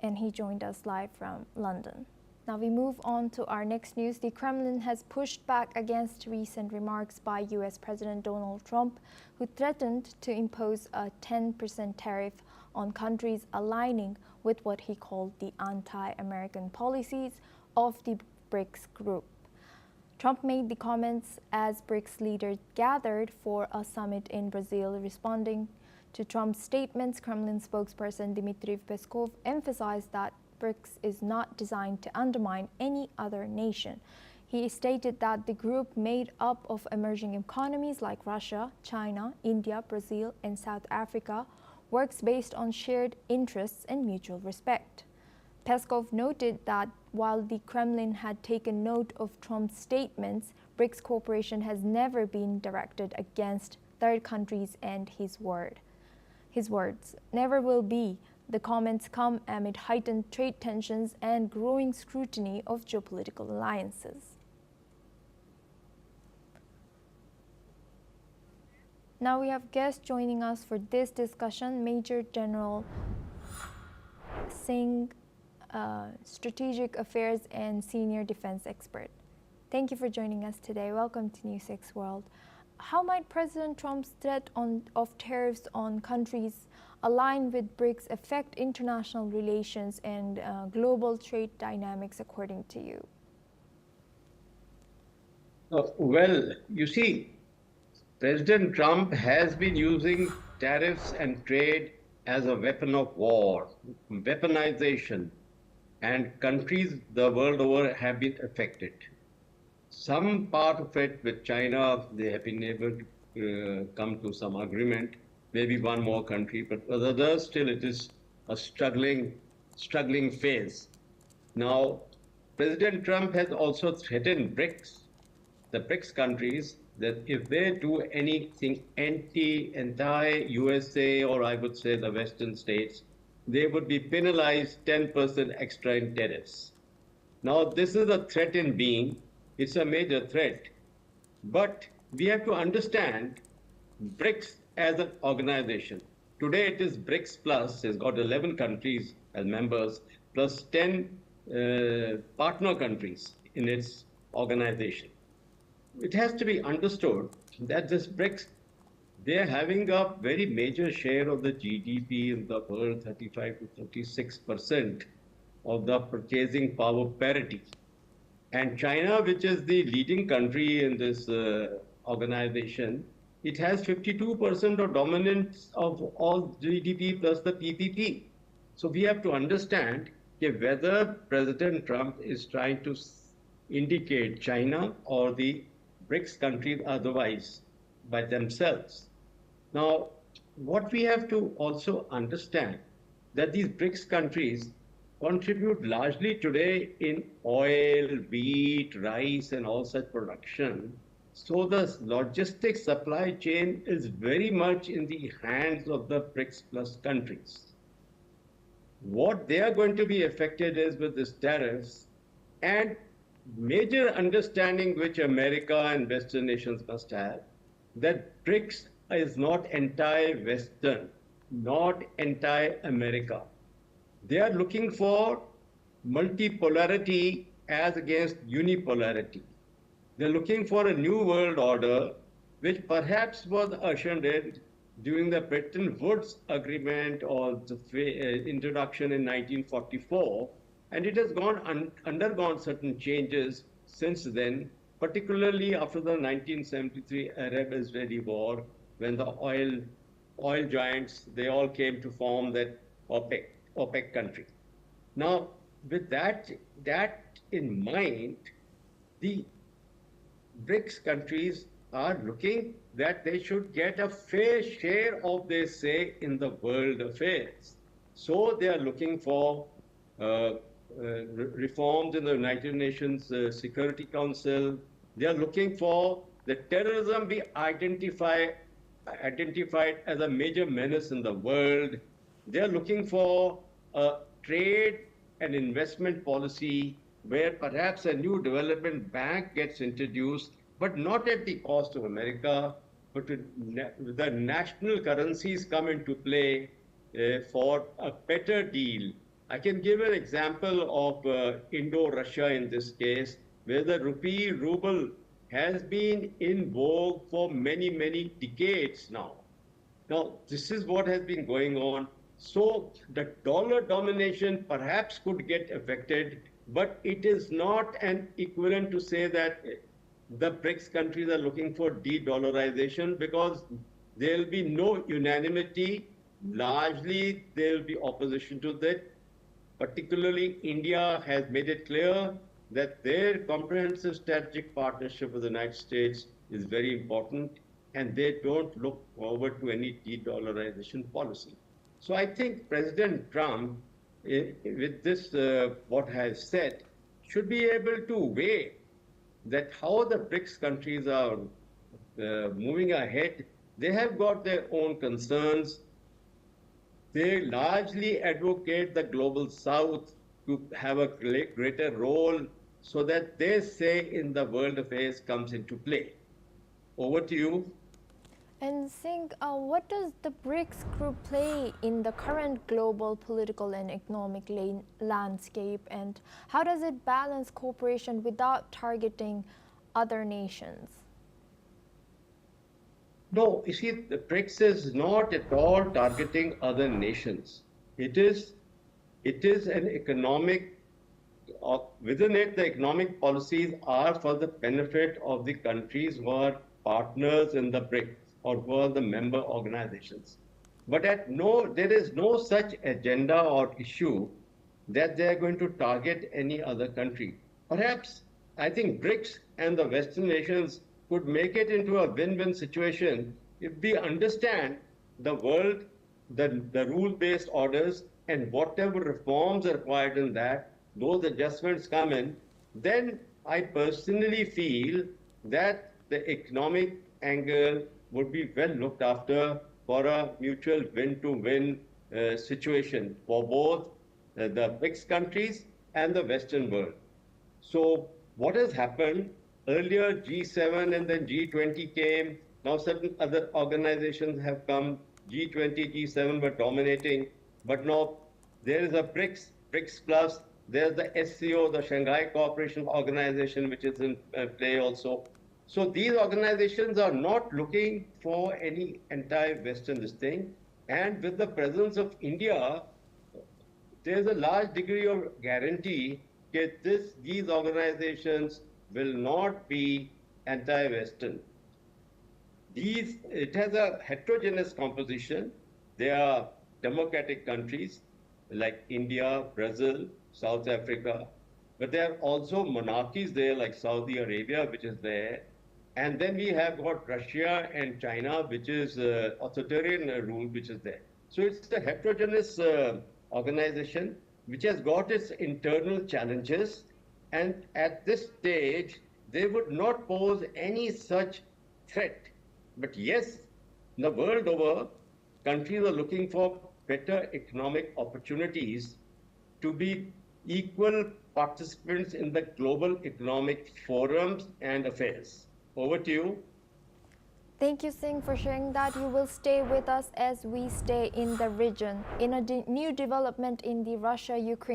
and he joined us live from London. Now we move on to our next news. The Kremlin has pushed back against recent remarks by US President Donald Trump, who threatened to impose a 10% tariff on countries aligning with what he called the anti-American policies of the BRICS group. Trump made the comments as BRICS leaders gathered for a summit in Brazil. Responding to Trump's statements, Kremlin spokesperson Dmitry Peskov emphasized that BRICS is not designed to undermine any other nation. He stated that the group, made up of emerging economies like Russia, China, India, Brazil, and South Africa, works based on shared interests and mutual respect. Peskov noted that while the Kremlin had taken note of Trump's statements, BRICS cooperation has never been directed against third countries, and his words never will be. The comments come amid heightened trade tensions and growing scrutiny of geopolitical alliances. Now we have guests joining us for this discussion. Major General Singh, Strategic Affairs and Senior Defense Expert. Thank you for joining us today. Welcome to NewsX World. How might President Trump's threat of tariffs on countries aligned with BRICS affect international relations and global trade dynamics, according to you? Well, you see, President Trump has been using tariffs and trade as a weapon of war, weaponization, and countries the world over have been affected. Some part of it with China, they have been able to come to some agreement, maybe one more country, but with others, still it is a struggling phase. Now, President Trump has also threatened BRICS, the BRICS countries, that if they do anything anti-USA, or I would say the Western states, they would be penalized 10% extra in tariffs. Now, this is a threat in being. It's a major threat. But we have to understand BRICS as an organization. Today it is BRICS Plus. It's got 11 countries as members, plus 10 partner countries in its organization. It has to be understood that this BRICS, they're having a very major share of the GDP in the world, 35 to 36% of the purchasing power parity. And China, which is the leading country in this organization, it has 52% of dominance of all GDP plus the PPP. So we have to understand whether President Trump is trying to indicate China or the BRICS countries otherwise by themselves. Now, what we have to also understand that these BRICS countries contribute largely today in oil, wheat, rice, and all such production. So the logistics supply chain is very much in the hands of the BRICS plus countries. What they are going to be affected is with these tariffs, and major understanding which America and Western nations must have, that BRICS is not anti-Western, not anti-America. They are looking for multipolarity as against unipolarity. They're looking for a new world order, which perhaps was ushered in during the Bretton Woods Agreement or the introduction in 1944, and it has undergone certain changes since then, particularly after the 1973 Arab-Israeli War, when the oil giants, they all came to form that OPEC country. Now, with that in mind, the BRICS countries are looking that they should get a fair share of their say in the world affairs. So they are looking for reforms in the United Nations Security Council. They are looking for the terrorism be identified as a major menace in the world. They are looking for a trade and investment policy where perhaps a new development bank gets introduced, but not at the cost of America, but the national currencies come into play for a better deal I can give an example of Indo-Russia in this case, where the rupee ruble has been in vogue for many, many decades now. Now, this is what has been going on. So the dollar domination perhaps could get affected, but it is not an equivalent to say that the BRICS countries are looking for de-dollarization, because there will be no unanimity. Largely, there will be opposition to that. Particularly, India has made it clear that their comprehensive strategic partnership with the United States is very important, and they don't look forward to any de-dollarization policy. So I think President Trump, with this, what has said, should be able to weigh that how the BRICS countries are moving ahead. They have got their own concerns. They largely advocate the global south to have a greater role so that their say in the world affairs comes into play. Over to you. And Singh, what does the BRICS group play in the current global political and economic landscape, and how does it balance cooperation without targeting other nations? No, you see, the BRICS is not at all targeting other nations. It is an economic, within it, the economic policies are for the benefit of the countries who are partners in the BRICS or who are the member organizations. But there is no such agenda or issue that they are going to target any other country. Perhaps, I think BRICS and the Western nations could make it into a win-win situation if we understand the world, the rule-based orders, and whatever reforms are required in that, those adjustments come in. Then I personally feel that the economic angle would be well looked after for a mutual win-to-win situation for both the BRICS countries and the Western world. So what has happened, earlier G7 and then G20 came, now certain other organizations have come, G20, G7 were dominating, but now there is a BRICS Plus, there's the SCO, the Shanghai Cooperation Organization, which is in play also. So these organizations are not looking for any anti-Western this thing. And with the presence of India, there's a large degree of guarantee that these organizations will not be anti-Western. It has a heterogeneous composition. They are democratic countries like India, Brazil, South Africa, but there are also monarchies there like Saudi Arabia, which is there. And then we have got Russia and China, which is authoritarian rule, which is there. So it's a heterogeneous organization which has got its internal challenges. And at this stage, they would not pose any such threat. But yes, the world over, countries are looking for better economic opportunities to be equal participants in the global economic forums and affairs. Over to you. Thank you, Singh, for sharing that. You will stay with us as we stay in the region. In a new development in the Russia-Ukraine